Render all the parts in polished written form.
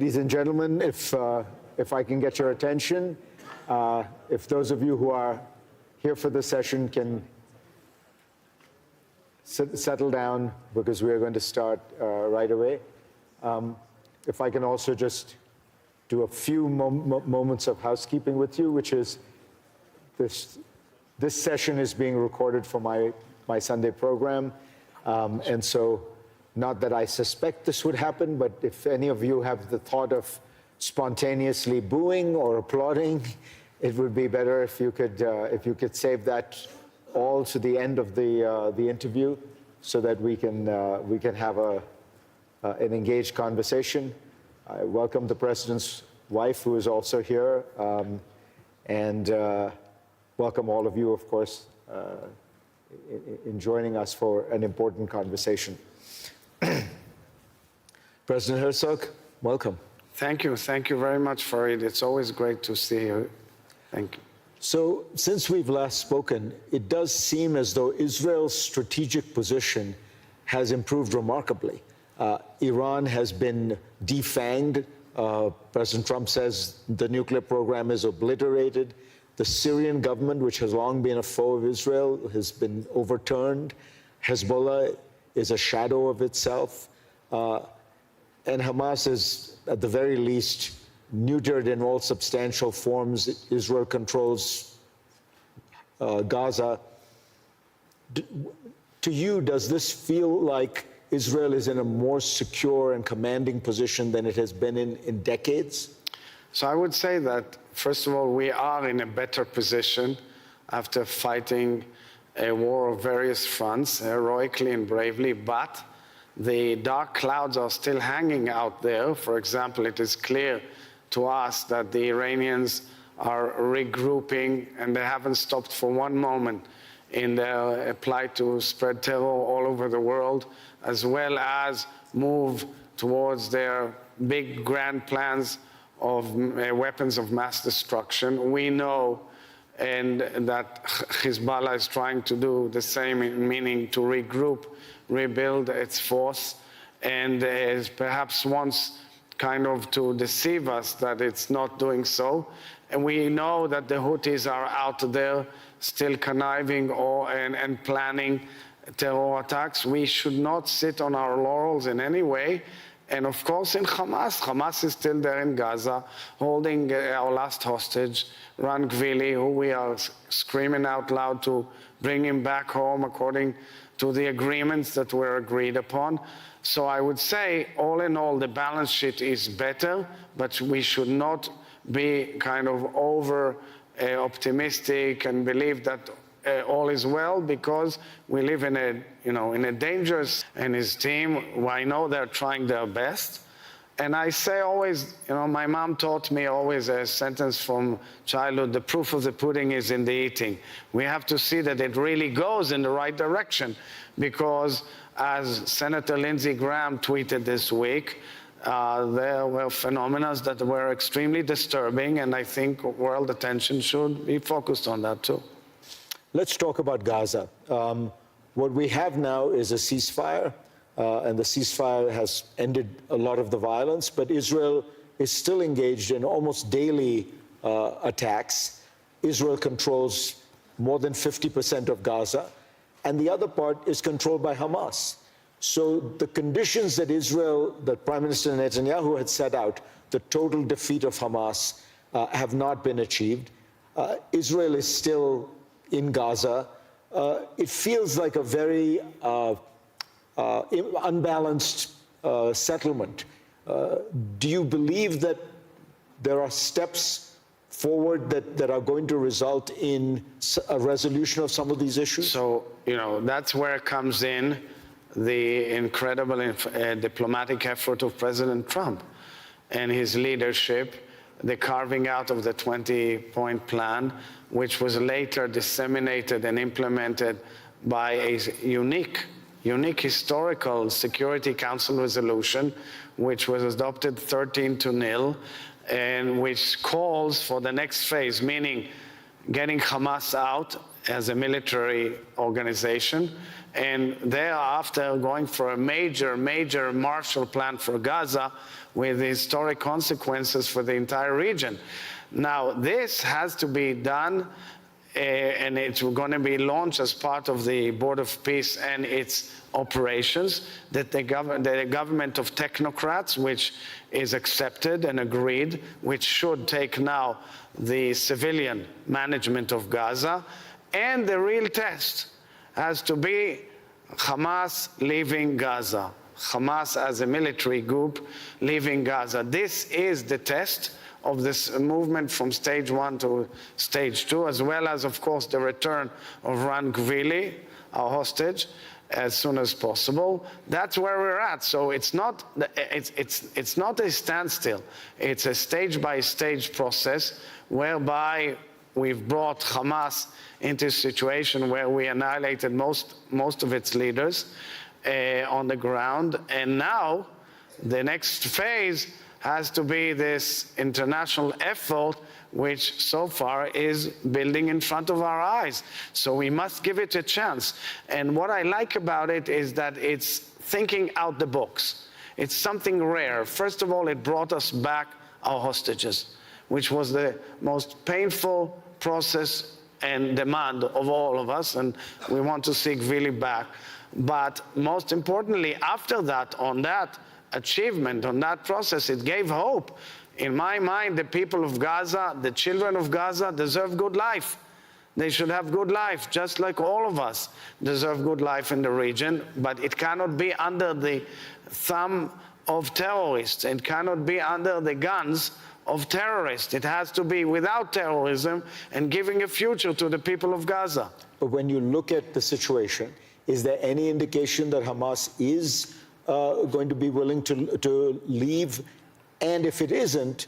Ladies and gentlemen, if I can get your attention, if those of you who are here for the session can settle down, because we are going to start right away. If I can also just do a few moments of housekeeping with you, which is this session is being recorded for my Sunday program. And so, not that I suspect this would happen, but if any of you have the thought of spontaneously booing or applauding, it would be better if you could save that all to the end of the interview, so that we can have an engaged conversation. I welcome the President's wife, who is also here, and welcome all of you, of course, in joining us for an important conversation. President Herzog, welcome. Thank you very much, Farid. It's always great to see you. Thank you. So, since we've last spoken, it does seem as though Israel's strategic position has improved remarkably. Iran has been defanged. President Trump says the nuclear program is obliterated. The Syrian government, which has long been a foe of Israel, has been overturned. Hezbollah is a shadow of itself. And Hamas is, at the very least, neutered in all substantial forms. Israel controls Gaza. To you, does this feel like Israel is in a more secure and commanding position than it has been in decades? So I would say that, first of all, we are in a better position after fighting a war of various fronts, heroically and bravely, but the dark clouds are still hanging out there. For example, it is clear to us that the Iranians are regrouping, and they haven't stopped for one moment in their plight to spread terror all over the world, as well as move towards their big grand plans of weapons of mass destruction. We know that Hezbollah is trying to do the same, meaning to regroup, rebuild its force, and is perhaps wants kind of to deceive us that it's not doing so. And we know that the Houthis are out there still conniving and planning terror attacks. We should not sit on our laurels in any way. And of course in Hamas is still there in Gaza, holding our last hostage, Ran Gvili, who we are screaming out loud to bring him back home according to the agreements that were agreed upon. So I would say, all in all, the balance sheet is better, but we should not be kind of over optimistic and believe that all is well, because we live in a dangerous, and his team, I know they're trying their best. And I say always, my mom taught me always a sentence from childhood: the proof of the pudding is in the eating. We have to see that it really goes in the right direction, because as Senator Lindsey Graham tweeted this week, there were phenomena that were extremely disturbing, and I think world attention should be focused on that too. Let's talk about Gaza. What we have now is a ceasefire, and the ceasefire has ended a lot of the violence, but Israel is still engaged in almost daily attacks. Israel controls more than 50% of Gaza, and the other part is controlled by Hamas. So the conditions that Prime Minister Netanyahu had set out, the total defeat of Hamas, have not been achieved. Israel is still in Gaza. It feels like a very unbalanced settlement. Do you believe that there are steps forward that are going to result in a resolution of some of these issues? So, that's where comes in the incredible diplomatic effort of President Trump and his leadership, the carving out of the 20-point plan, which was later disseminated and implemented by a unique historical Security Council resolution, which was adopted 13-0, and which calls for the next phase, meaning getting Hamas out as a military organization and thereafter going for a major Marshall Plan for Gaza with historic consequences for the entire region. Now, this has to be done, and it's going to be launched as part of the Board of Peace and its operations, that the government of technocrats, which is accepted and agreed, which should take now the civilian management of Gaza. And the real test has to be Hamas leaving Gaza. Hamas as a military group leaving Gaza. This is the test of this movement from stage 1 to stage 2, as well as, of course, the return of Ran Gvili, our hostage, as soon as possible. That's where we're at. So it's not a standstill. It's a stage-by-stage process whereby we've brought Hamas into a situation where we annihilated most of its leaders on the ground. And now the next phase has to be this international effort, which so far is building in front of our eyes. So we must give it a chance. And what I like about it is that it's thinking out the box. It's something rare. First of all, it brought us back our hostages, which was the most painful process and demand of all of us, and we want to see Gvili back. But most importantly, after that, on that achievement, on that process, it gave hope. In my mind, the people of Gaza, the children of Gaza, deserve good life. They should have good life, just like all of us deserve good life in the region, but it cannot be under the thumb of terrorists. It cannot be under the guns of terrorists. It has to be without terrorism and giving a future to the people of Gaza. But when you look at the situation, is there any indication that Hamas is going to be willing to leave? And if it isn't,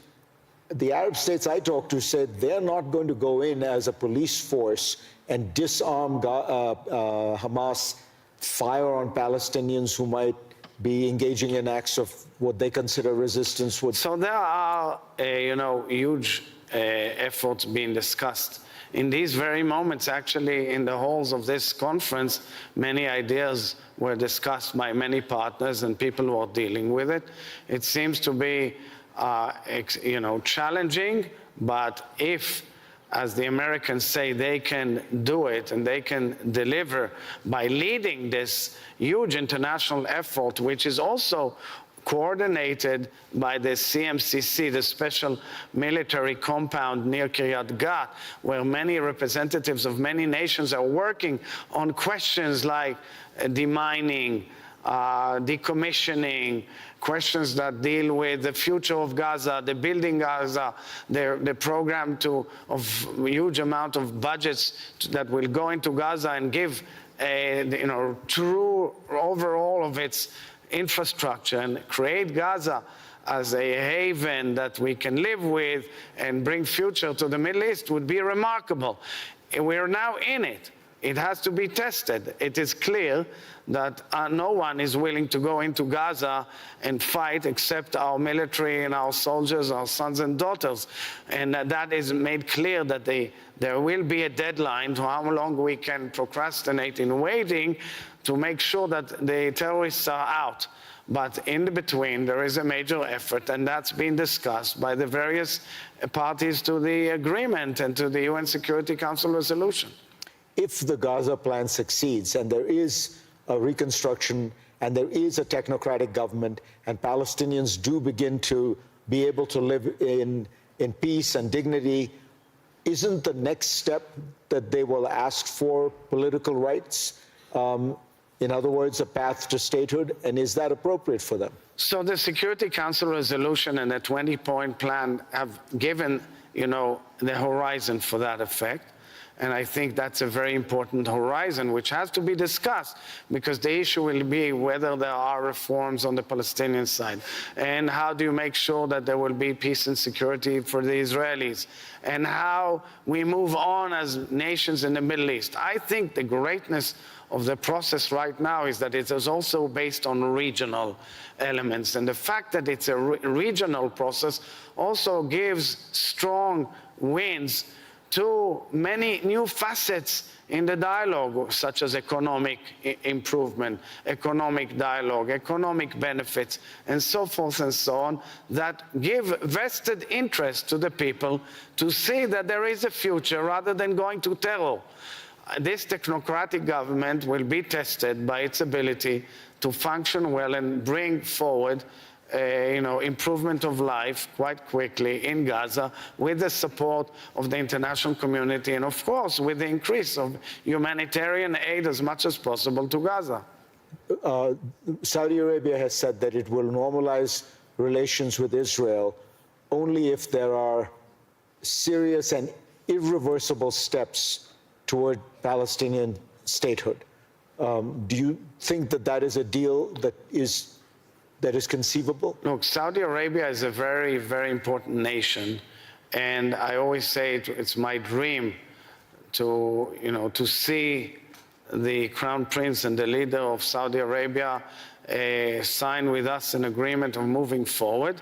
the Arab states I talked to said they're not going to go in as a police force and disarm Hamas, fire on Palestinians who might be engaging in acts of what they consider resistance. So there are, huge efforts being discussed. In these very moments, actually, in the halls of this conference, many ideas were discussed by many partners and people who are dealing with it. It seems to be, challenging, but if, as the Americans say, they can do it and they can deliver by leading this huge international effort, which is also coordinated by the CMCC, the special military compound near Kiryat Gat, where many representatives of many nations are working on questions like demining, decommissioning, questions that deal with the future of Gaza, the building Gaza, the program of huge amount of budgets that will go into Gaza and give a true overall of its infrastructure and create Gaza as a haven that we can live with and bring future to the Middle East would be remarkable. We are now in it. It has to be tested. It is clear that no one is willing to go into Gaza and fight except our military and our soldiers, our sons and daughters. And that is made clear that there will be a deadline to how long we can procrastinate in waiting to make sure that the terrorists are out. But in the between, there is a major effort, and that's been discussed by the various parties to the agreement and to the UN Security Council resolution. If the Gaza plan succeeds and there is a reconstruction and there is a technocratic government and Palestinians do begin to be able to live in peace and dignity, isn't the next step that they will ask for political rights? In other words, a path to statehood, and is that appropriate for them? So the Security Council resolution and the 20-point plan have given, the horizon for that effect. And I think that's a very important horizon, which has to be discussed, because the issue will be whether there are reforms on the Palestinian side, and how do you make sure that there will be peace and security for the Israelis, and how we move on as nations in the Middle East. I think the greatness of the process right now is that it is also based on regional elements. And the fact that it's a regional process also gives strong winds to many new facets in the dialogue, such as economic improvement, economic dialogue, economic benefits, and so forth and so on, that give vested interest to the people to see that there is a future rather than going to terror. This technocratic government will be tested by its ability to function well and bring forward improvement of life quite quickly in Gaza with the support of the international community and, of course, with the increase of humanitarian aid as much as possible to Gaza. Saudi Arabia has said that it will normalize relations with Israel only if there are serious and irreversible steps toward Palestinian statehood. Do you think that that is a deal that is conceivable? Look, Saudi Arabia is a very, very important nation, and I always say it's my dream to see the Crown Prince and the leader of Saudi Arabia sign with us an agreement of moving forward.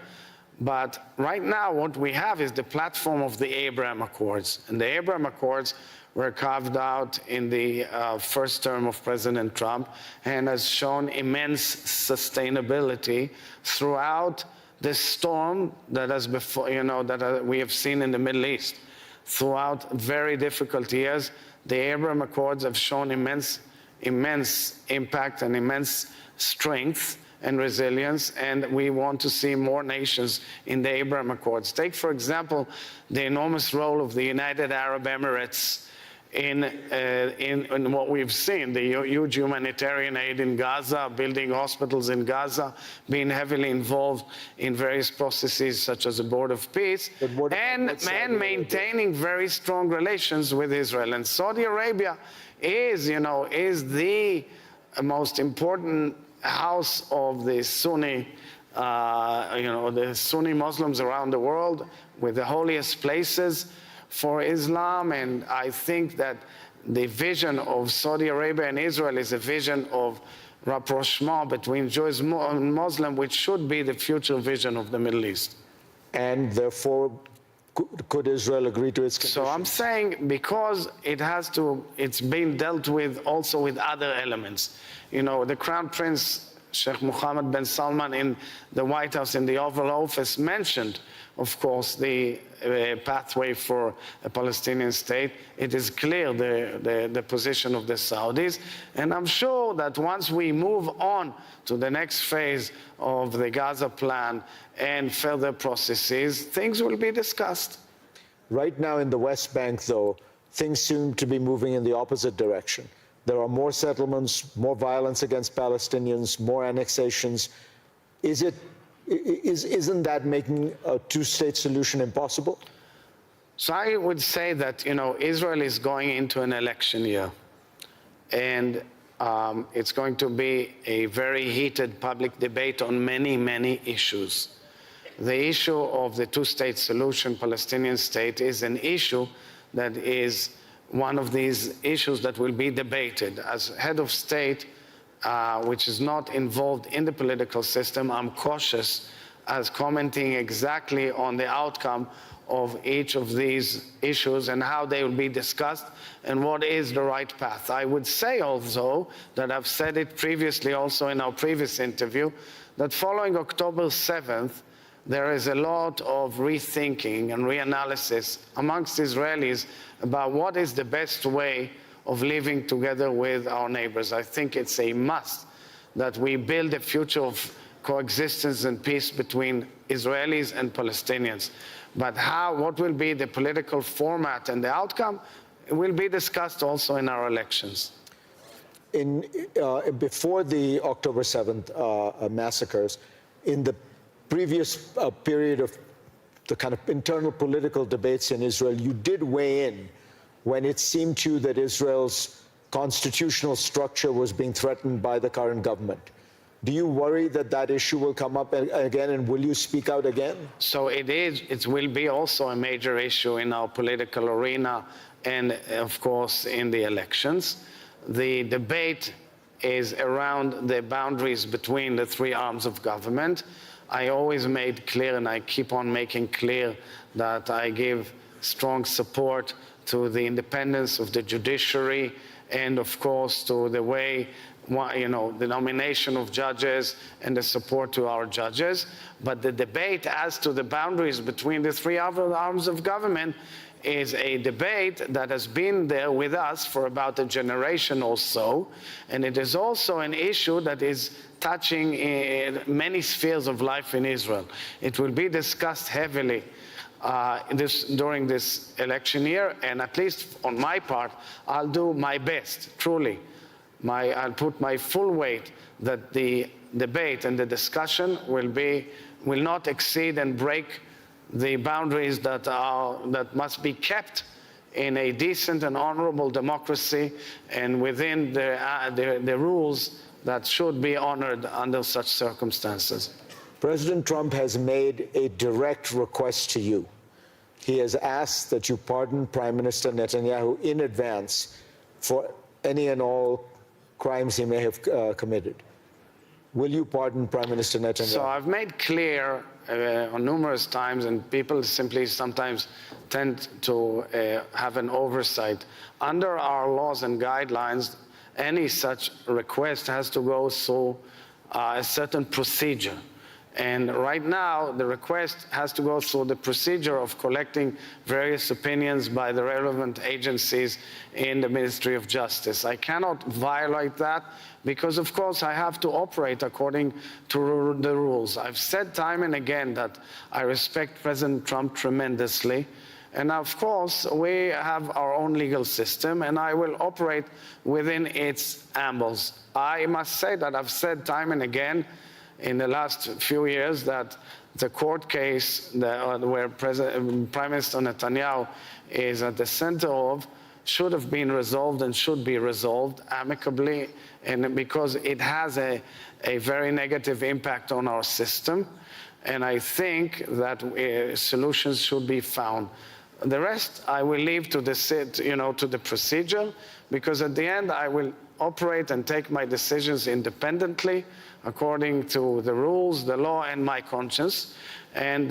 But right now, what we have is the platform of the Abraham Accords, and the Abraham Accords were carved out in the first term of President Trump and has shown immense sustainability throughout the storm that has we have seen in the Middle East. Throughout very difficult years, the Abraham Accords have shown immense impact and immense strength and resilience, and we want to see more nations in the Abraham Accords. Take, for example, the enormous role of the United Arab Emirates in what we've seen, the huge humanitarian aid in Gaza, building hospitals in Gaza, being heavily involved in various processes such as the Board of Peace, and maintaining very strong relations with Israel. And Saudi Arabia is the most important house of the Sunni, the Sunni Muslims around the world, with the holiest places for Islam, and I think that the vision of Saudi Arabia and Israel is a vision of rapprochement between Jews and Muslim, which should be the future vision of the Middle East. And therefore, could Israel agree to its conditions? So I'm saying because it's being dealt with also with other elements. The Crown Prince, Sheikh Mohammed bin Salman, in the White House, in the Oval Office, mentioned, of course, the pathway for a Palestinian state. It is clear the position of the Saudis. And I'm sure that once we move on to the next phase of the Gaza plan and further processes, things will be discussed. Right now in the West Bank, though, things seem to be moving in the opposite direction. There are more settlements, more violence against Palestinians, more annexations. Isn't that making a two-state solution impossible? So I would say that, Israel is going into an election year, and it's going to be a very heated public debate on many, many issues. The issue of the two-state solution, Palestinian state, is an issue that is one of these issues that will be debated. As head of state, which is not involved in the political system, I'm cautious as commenting exactly on the outcome of each of these issues and how they will be discussed and what is the right path. I would say also that I've said it previously also in our previous interview, that following October 7th, there is a lot of rethinking and reanalysis amongst Israelis about what is the best way of living together with our neighbors. I think it's a must that we build a future of coexistence and peace between Israelis and Palestinians. But what will be the political format and the outcome will be discussed also in our elections. Before the October 7th massacres, in the previous period of the kind of internal political debates in Israel, you did weigh in when it seemed to you that Israel's constitutional structure was being threatened by the current government. Do you worry that that issue will come up again, and will you speak out again? So it will be also a major issue in our political arena and, of course, in the elections. The debate is around the boundaries between the three arms of government. I always made clear, and I keep on making clear, that I give strong support to the independence of the judiciary, and of course to the way, the nomination of judges and the support to our judges. But the debate as to the boundaries between the three other arms of government is a debate that has been there with us for about a generation or so, and it is also an issue that is touching many spheres of life in Israel. It will be discussed heavily during this election year, and at least on my part, I'll do my best, truly. I'll put my full weight that the debate and the discussion will not exceed and break the boundaries that must be kept in a decent and honorable democracy and within the rules that should be honored under such circumstances. President Trump has made a direct request to you. He has asked that you pardon Prime Minister Netanyahu in advance for any and all crimes he may have committed. Will you pardon Prime Minister Netanyahu? So I've made clear on numerous times, and people simply sometimes tend to have an oversight. Under our laws and guidelines, any such request has to go through a certain procedure. And right now, the request has to go through the procedure of collecting various opinions by the relevant agencies in the Ministry of Justice. I cannot violate that because, of course, I have to operate according to the rules. I've said time and again that I respect President Trump tremendously. And of course, we have our own legal system, and I will operate within its ambles. I must say that I've said time and again in the last few years that the court case where Prime Minister Netanyahu is at the center of should have been resolved and should be resolved amicably, and because it has a very negative impact on our system. And I think that solutions should be found. The rest I will leave to the procedure, because at the end I will operate and take my decisions independently according to the rules, the law, and my conscience. And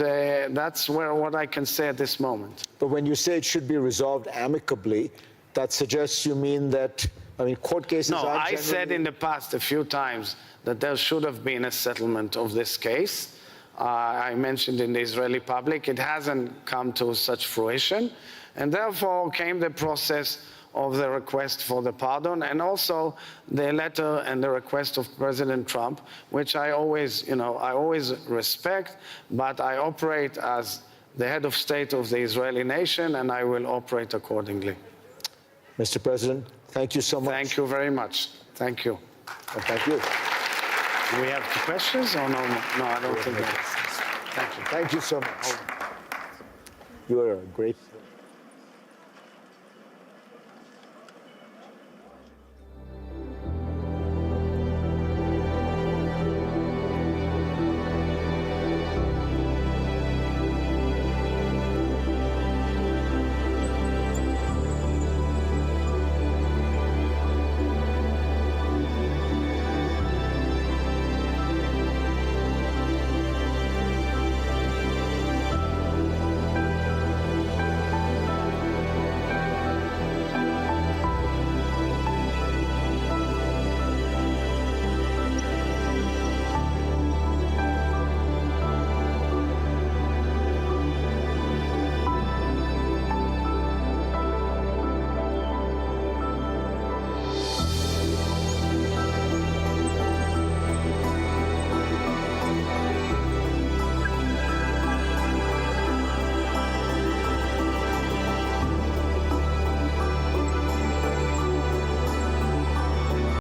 that's what I can say at this moment. But when you say it should be resolved amicably, that suggests you mean that, court cases are generally... No, I said in the past a few times that there should have been a settlement of this case. I mentioned in the Israeli public, it hasn't come to such fruition. And therefore came the process of the request for the pardon, and also the letter and the request of President Trump, which I always respect, but I operate as the head of state of the Israeli nation, and I will operate accordingly. Mr. President, thank you so much. Thank you very much. Thank you. Well, thank you. Do we have questions or no? No, I don't think that. Thank you. Thank you so much. You are a great...